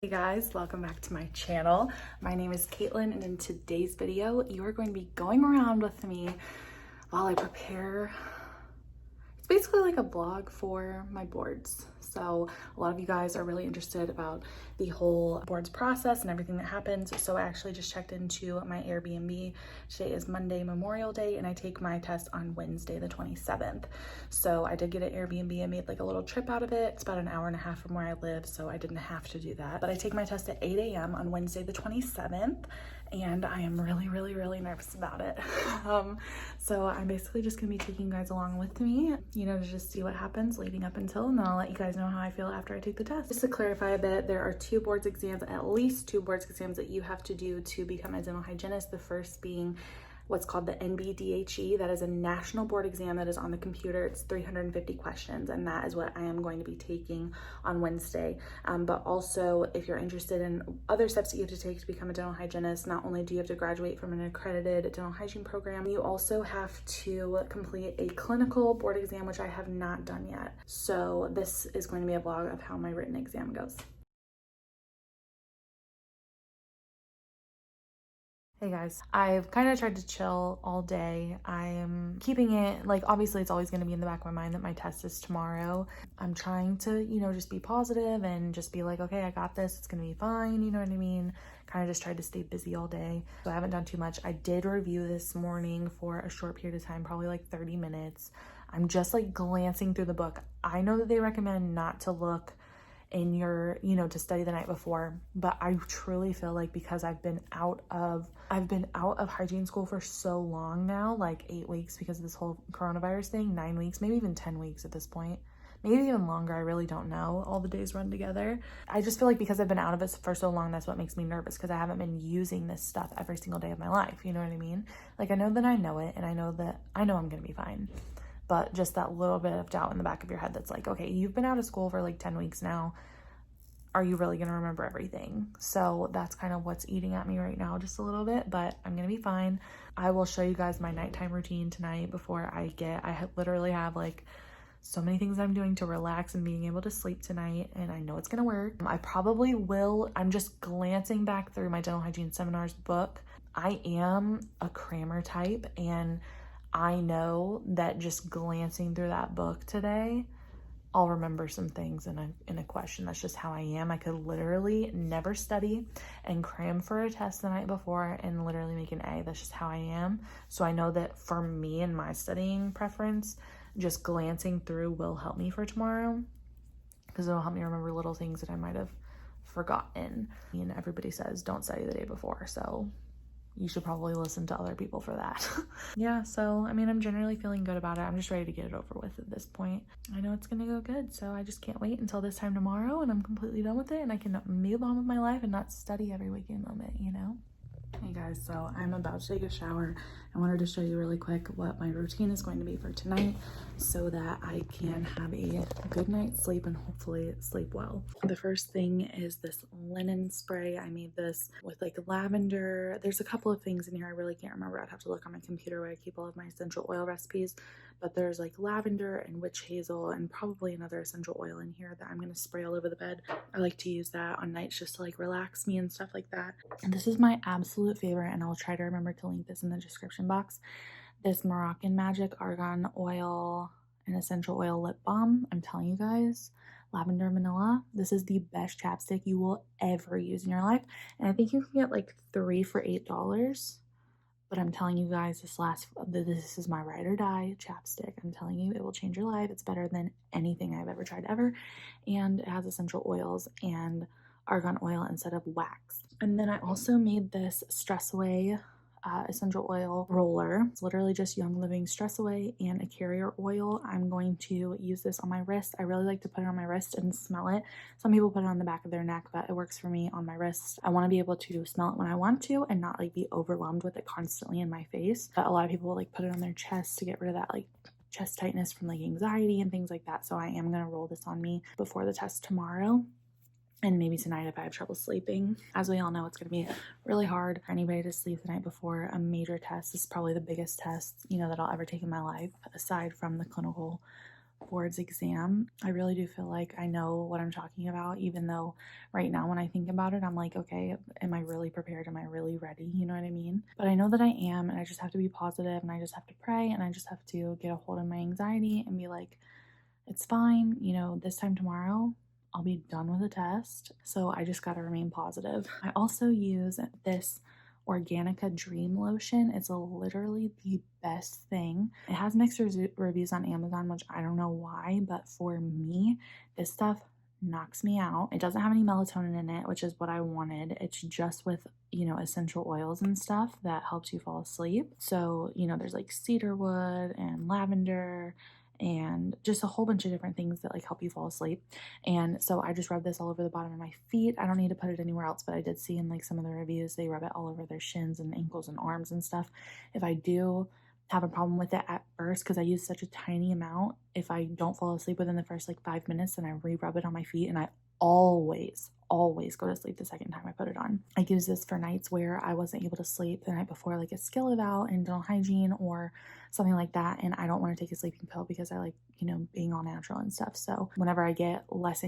Hey guys, welcome back to my channel. My name is Caitlin, and in today's video, you are going to be going around with me while I prepare. It's basically like a vlog for my boards. So a lot of you guys are really interested about the whole boards process and everything that happens. So I actually just checked into my Airbnb. Today is Monday, Memorial Day, and I take my test on Wednesday, the 27th. So I did get an Airbnb. I made like a little trip out of it. It's about an hour and a half from where I live, so I didn't have to do that. But I take my test at 8 a.m. on Wednesday, the 27th. And I am really nervous about it. So I'm basically just gonna be taking you guys along with me, to just see what happens leading up until, and then I'll let you guys know how I feel after I take the test. Just to clarify a bit, there are two boards exams, at least two boards exams that you have to do to become a dental hygienist. The first being what's called the NBDHE. That is a national board exam that is on the computer. It's 350 questions, and that is what I am going to be taking on Wednesday. But also, if you're interested in other steps that you have to take to become a dental hygienist, not only do you have to graduate from an accredited dental hygiene program, you also have to complete a clinical board exam, which I have not done yet. So this is going to be a vlog of how my written exam goes. Hey guys, I've kind of tried to chill all day. I'm keeping it, like, obviously it's always going to be in the back of my mind that my test is tomorrow. I'm trying to, just be positive and just be like, okay, I got this. It's going to be fine. You know what I mean? Kind of just tried to stay busy all day. So I haven't done too much. I did review this morning for a short period of time, probably like 30 minutes. I'm just like glancing through the book. I know that they recommend not to look in your, to study the night before, but I truly feel like because I've been out of hygiene school for so long now, like 8 weeks because of this whole coronavirus thing, 9 weeks, maybe even 10 weeks at this point, maybe even longer. I really don't know. All the days run together. I just feel like because I've been out of it for so long, that's what makes me nervous, because I haven't been using this stuff every single day of my life. You know what I mean? Like, I know that I know it, and I know I'm gonna be fine. But just that little bit of doubt in the back of your head that's like, okay, you've been out of school for like 10 weeks now. Are you really gonna remember everything? So that's kind of what's eating at me right now, just a little bit, but I'm gonna be fine. I will show you guys my nighttime routine tonight before I literally have like so many things I'm doing to relax and being able to sleep tonight, and I know it's gonna work. I probably will. I'm just glancing back through my dental hygiene seminars book. I am a crammer type, and I know that just glancing through that book today, I'll remember some things in a question. That's just how I am. I could literally never study and cram for a test the night before and literally make an A. That's just how I am. So I know that for me and my studying preference, just glancing through will help me for tomorrow, because it'll help me remember little things that I might have forgotten. And everybody says don't study the day before, so you should probably listen to other people for that. Yeah, so I mean, I'm generally feeling good about it. I'm just ready to get it over with at this point. I know it's gonna go good, so I just can't wait until this time tomorrow and I'm completely done with it and I can move on with my life and not study every weekend moment, Hey guys, so I'm about to take a shower. I wanted to show you really quick what my routine is going to be for tonight so that I can have a good night's sleep and hopefully sleep well. The first thing is this linen spray. I made this with like lavender. There's a couple of things in here I really can't remember. I'd have to look on my computer where I keep all of my essential oil recipes, but there's like lavender and witch hazel and probably another essential oil in here that I'm going to spray all over the bed. I like to use that on nights just to like relax me and stuff like that. And this is my absolute favorite, and I'll try to remember to link this in the description box. This Moroccan Magic Argan Oil and Essential Oil Lip Balm. I'm telling you guys, lavender vanilla, this is the best chapstick you will ever use in your life. And I think you can get like 3 for $8. But I'm telling you guys, this is my ride or die chapstick. I'm telling you, it will change your life. It's better than anything I've ever tried ever. And it has essential oils and argan oil instead of wax. And then I also made this Stress Away essential oil roller. It's literally just Young Living Stress Away and a carrier oil. I'm going to use this on my wrist. I really like to put it on my wrist and smell it. Some people put it on the back of their neck, but it works for me on my wrist. I want to be able to smell it when I want to and not like be overwhelmed with it constantly in my face. But a lot of people will like put it on their chest to get rid of that like chest tightness from like anxiety and things like that. So I am going to roll this on me before the test tomorrow. And maybe tonight if I have trouble sleeping. As we all know, it's going to be really hard for anybody to sleep the night before a major test. This is probably the biggest test, that I'll ever take in my life, aside from the clinical boards exam. I really do feel like I know what I'm talking about, even though right now when I think about it, I'm like, okay, am I really prepared? Am I really ready? You know what I mean? But I know that I am, and I just have to be positive, and I just have to pray, and I just have to get a hold of my anxiety and be like, it's fine, you know, this time tomorrow I'll be done with the test. So I just got to remain positive. I also use this Organica Dream Lotion. It's literally the best thing. It has mixed reviews on Amazon, which I don't know why, but for me, this stuff knocks me out. It doesn't have any melatonin in it, which is what I wanted. It's just with, you know, essential oils and stuff that helps you fall asleep. So, you know, there's like cedarwood and lavender and just a whole bunch of different things that like help you fall asleep. And so I just rub this all over the bottom of my feet. I don't need to put it anywhere else, but I did see in like some of the reviews they rub it all over their shins and ankles and arms and stuff. If I do have a problem with it at first, because I use such a tiny amount, if I don't fall asleep within the first like 5 minutes, then I re-rub it on my feet, and I always go to sleep the second time I put it on. I use this for nights where I wasn't able to sleep the night before, like a skill eval in dental hygiene or something like that, and I don't want to take a sleeping pill because I like, you know, being all natural and stuff. So whenever I get less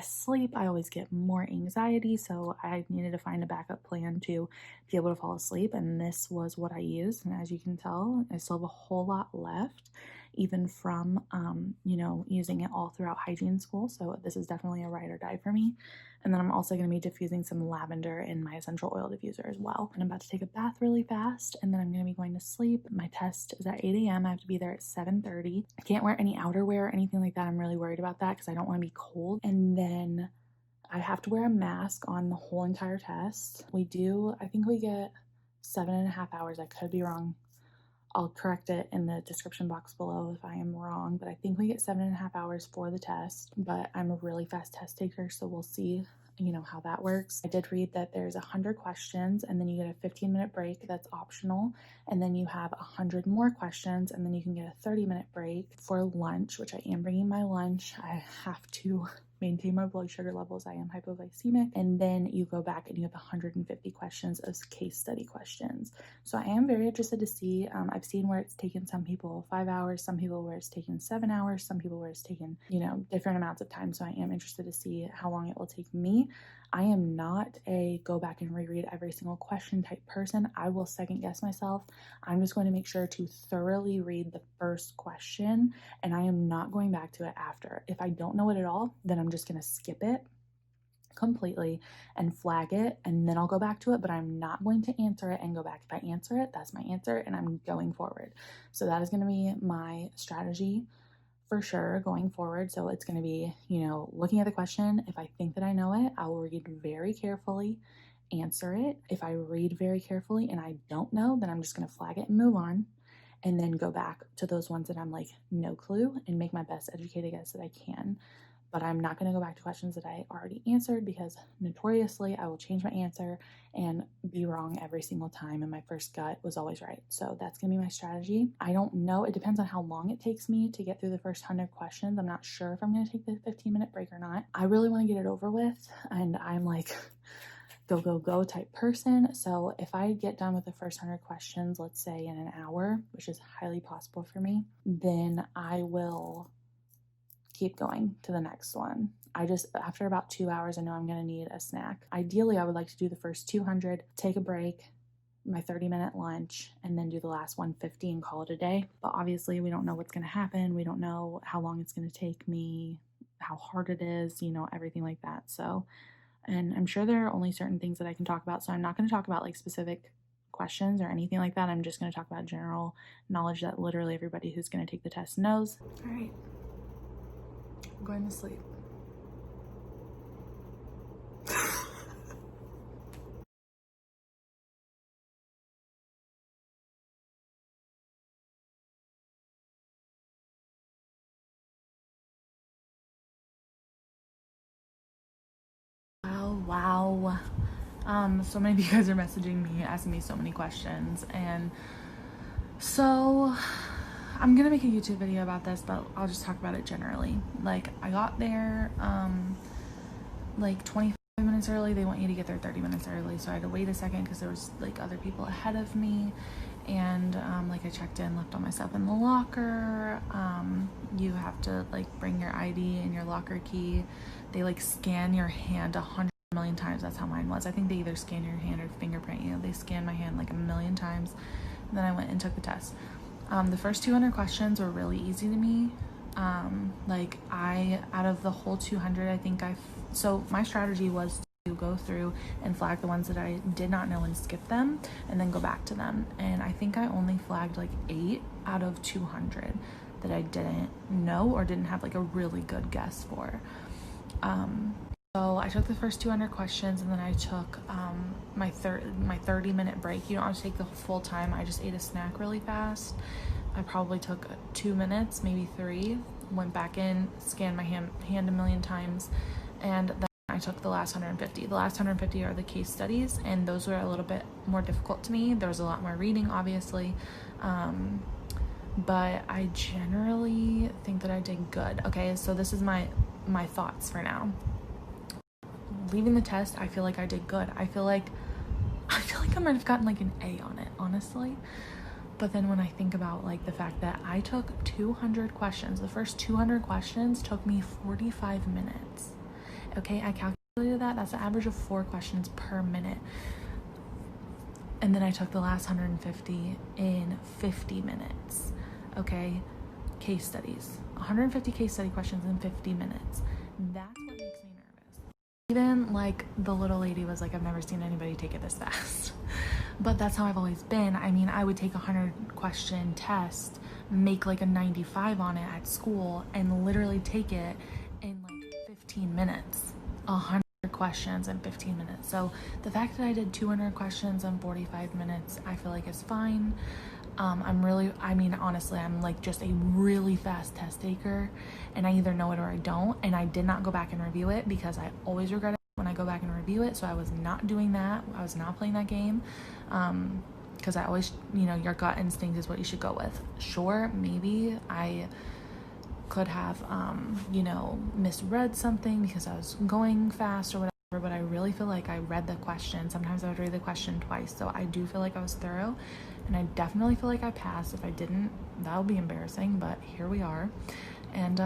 sleep, I always get more anxiety, so I needed to find a backup plan to be able to fall asleep, and this was what I used. And as you can tell, I still have a whole lot left, even from you know, using it all throughout hygiene school. So this is definitely a ride or die for me. And then I'm also going to be diffusing some lavender in my essential oil diffuser as well. And I'm about to take a bath really fast, and then I'm going to be going to sleep. My test is at 8 a.m. I have to be there at 7:30. I can't wear any outerwear or anything like that. I'm really worried about that because I don't want to be cold. And then I have to wear a mask on the whole entire test. I think we get 7.5 hours. I could be wrong. I'll correct it in the description box below if I am wrong, but I think we get 7.5 hours for the test. But I'm a really fast test taker, so we'll see, you know, how that works. I did read that there's 100 questions, and then you get a 15-minute break that's optional, and then you have 100 more questions, and then you can get a 30-minute break for lunch, which I am bringing my lunch. I have to maintain my blood sugar levels. I am hypoglycemic. And then you go back and you have 150 questions as case study questions. So I am very interested to see. I've seen where it's taken some people 5 hours, some people where it's taken 7 hours, some people where it's taken, you know, different amounts of time. So I am interested to see how long it will take me. I am not a go back and reread every single question type person. I will second guess myself. I'm just going to make sure to thoroughly read the first question, and I am not going back to it after. If I don't know it at all, then I'm just going to skip it completely and flag it, and then I'll go back to it, but I'm not going to answer it and go back. If I answer it, that's my answer, and I'm going forward. So that is going to be my strategy for sure going forward. So it's going to be, you know, looking at the question. If I think that I know it, I will read very carefully, answer it. If I read very carefully and I don't know, then I'm just going to flag it and move on, and then go back to those ones that I'm like, no clue, and make my best educated guess that I can. But I'm not going to go back to questions that I already answered, because notoriously I will change my answer and be wrong every single time, and my first gut was always right. So that's going to be my strategy. I don't know. It depends on how long it takes me to get through the first 100 questions. I'm not sure if I'm going to take the 15-minute break or not. I really want to get it over with, and I'm like go type person. So if I get done with the first 100 questions, let's say in an hour, which is highly possible for me, then I will keep going to the next one. After about 2 hours, I know I'm going to need a snack. Ideally, I would like to do the first 200, take a break, my 30-minute lunch, and then do the last 150 and call it a day. But obviously, we don't know what's going to happen. We don't know how long it's going to take me, how hard it is, you know, everything like that. So, and I'm sure there are only certain things that I can talk about. So I'm not going to talk about like specific questions or anything like that. I'm just going to talk about general knowledge that literally everybody who's going to take the test knows. All right. I'm going to sleep. Wow. So many of you guys are messaging me, asking me so many questions, and so I'm gonna make a YouTube video about this, but I'll just talk about it generally. Like, I got there like 25 minutes early. They want you to get there 30 minutes early, so I had to wait a second because there was like other people ahead of me, and like I checked in, left all my stuff in the locker. You have to like bring your ID and your locker key. They like scan your hand 100 million times. That's how mine was. I think they either scan your hand or fingerprint you. They scanned my hand like 1,000,000 times. And then I went and took the test. The first 200 questions were really easy to me. Like out of the whole 200, I think so my strategy was to go through and flag the ones that I did not know and skip them and then go back to them. And I think I only flagged like 8 out of 200 that I didn't know or didn't have like a really good guess for. So I took the first 200 questions, and then I took my 30-minute break. You don't have to take the full time. I just ate a snack really fast. I probably took 2 minutes, maybe 3, went back in, scanned my hand 1,000,000 times, and then I took the last 150. The last 150 are the case studies, and those were a little bit more difficult to me. There was a lot more reading, obviously, but I generally think that I did good. Okay, so this is my thoughts for now. Leaving the test, I feel like I did good. I feel like I might have gotten like an A on it, honestly. But then when I think about like the fact that I took 200 questions, the first 200 questions took me 45 minutes. Okay, I calculated that. That's an average of 4 questions per minute. And then I took the last 150 in 50 minutes. Okay, case studies. 150 case study questions in 50 minutes. That's what makes me nervous. Even like the little lady was like, I've never seen anybody take it this fast. But that's how I've always been. I mean, I would take a 100-question test, make like a 95 on it at school, and literally take it in like 15 minutes. 100 questions in 15 minutes. So the fact that I did 200 questions in 45 minutes, I feel like is fine. Honestly, I'm like just a really fast test taker, and I either know it or I don't. And I did not go back and review it because I always regret it when I go back and review it. So I was not doing that. I was not playing that game. Because I always, your gut instinct is what you should go with. Sure, maybe I could have, misread something because I was going fast or whatever, but I really feel like I read the question. Sometimes I would read the question twice. So I do feel like I was thorough, and I definitely feel like I passed. If I didn't, that would be embarrassing, but here we are. And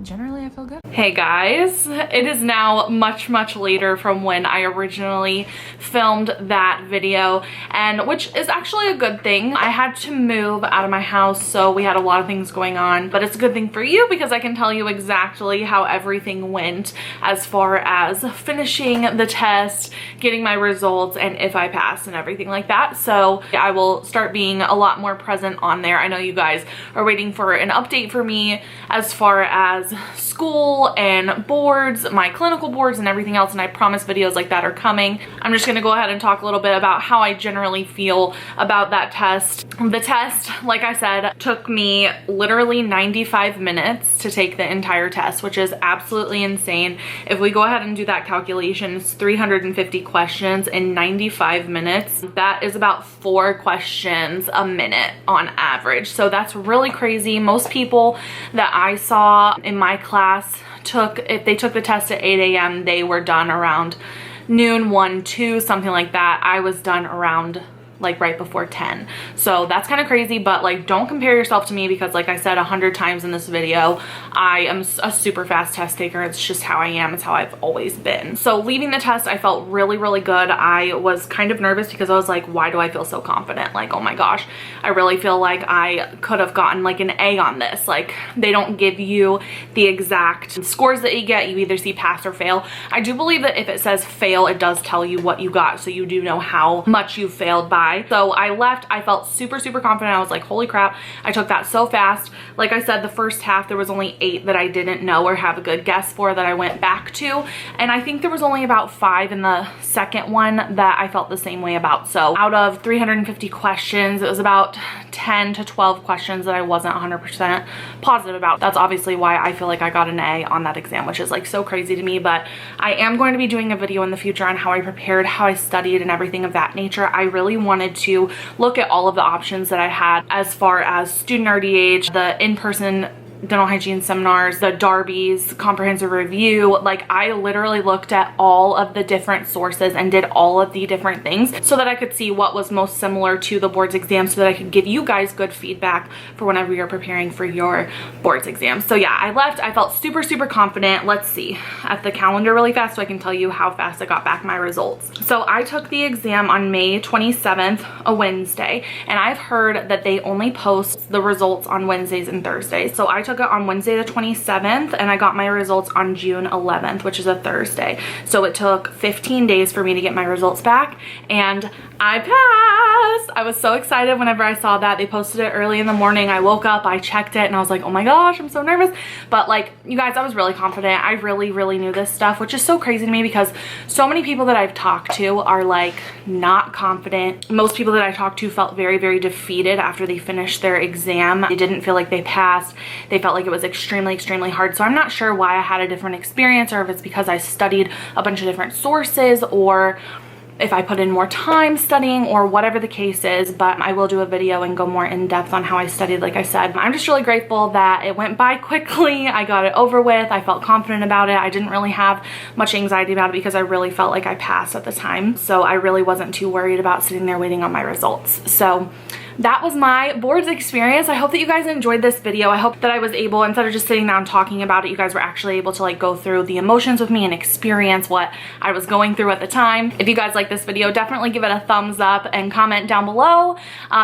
generally I feel good. Hey guys, it is now much later from when I originally filmed that video, and which is actually a good thing. I had to move out of my house, so we had a lot of things going on, but it's a good thing for you because I can tell you exactly how everything went as far as finishing the test, getting my results, and if I passed and everything like that. So I will start being a lot more present on there. I know you guys are waiting for an update for me as far as school and boards, my clinical boards and everything else, and I promise videos like that are coming. I'm just gonna go ahead and talk a little bit about how I generally feel about that test. The test, like I said, took me literally 95 minutes to take the entire test, which is absolutely insane. If we go ahead and do that calculation, it's 350 questions in 95 minutes. That is about 4 questions a minute on average. So that's really crazy. Most people that I saw in my class if they took the test at 8 a.m. they were done around noon, 1, 2, something like that. I was done around like right before 10. So that's kind of crazy, but like don't compare yourself to me because like I said 100 times in this video, I am a super fast test taker. It's just how I am. It's how I've always been. So leaving the test, I felt really good. I was kind of nervous because I was like, why do I feel so confident? Like, oh my gosh, I really feel like I could have gotten like an A on this. Like they don't give you the exact scores that you get. You either see pass or fail. I do believe that if it says fail, it does tell you what you got, so you do know how much you failed by. So I left, I felt super confident. I was like, holy crap, I took that so fast. Like I said, the first half, there was only 8 that I didn't know or have a good guess for that I went back to. And I think there was only about 5 in the second one that I felt the same way about. So out of 350 questions, it was about 10 to 12 questions that I wasn't 100% positive about. That's obviously why I feel like I got an A on that exam, which is like so crazy to me. But I am going to be doing a video in the future on how I prepared, how I studied, and everything of that nature. I really wanted to look at all of the options that I had as far as STUDENTRDH, the in-person dental hygiene seminars, the Darby's comprehensive review. Like, I literally looked at all of the different sources and did all of the different things so that I could see what was most similar to the board's exam, so that I could give you guys good feedback for whenever you're preparing for your board's exam. So yeah, I left, I felt super, super confident. Let's see at the calendar really fast so I can tell you how fast I got back my results. So I took the exam on May 27th, a Wednesday, and I've heard that they only post the results on Wednesdays and Thursdays. So I took it on Wednesday the 27th, and I got my results on June 11th, which is a Thursday. So it took 15 days for me to get my results back, and I passed. I was so excited whenever I saw that. They posted it early in the morning. I woke up, I checked it, and I was like, oh my gosh, I'm so nervous. But like, you guys, I was really confident. I really knew this stuff, which is so crazy to me because so many people that I've talked to are like not confident. Most people that I talked to felt very defeated after they finished their exam. They didn't feel like they passed. They felt like it was extremely hard. So I'm not sure why I had a different experience, or if it's because I studied a bunch of different sources, or if I put in more time studying, or whatever the case is. But I will do a video and go more in depth on how I studied. Like I said, I'm just really grateful that it went by quickly. I got it over with. I felt confident about it. I didn't really have much anxiety about it because I really felt like I passed at the time. So I really wasn't too worried about sitting there waiting on my results. So that was my boards experience. I hope that you guys enjoyed this video. I hope that I was able, instead of just sitting down talking about it, you guys were actually able to like go through the emotions with me and experience what I was going through at the time. If you guys like this video, definitely give it a thumbs up and comment down below.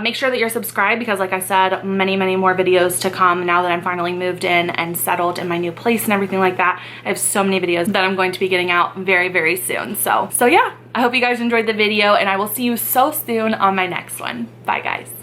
Make sure that you're subscribed because, like I said, many more videos to come now that I'm finally moved in and settled in my new place and everything like that. I have so many videos that I'm going to be getting out very soon. So yeah, I hope you guys enjoyed the video, and I will see you so soon on my next one. Bye guys.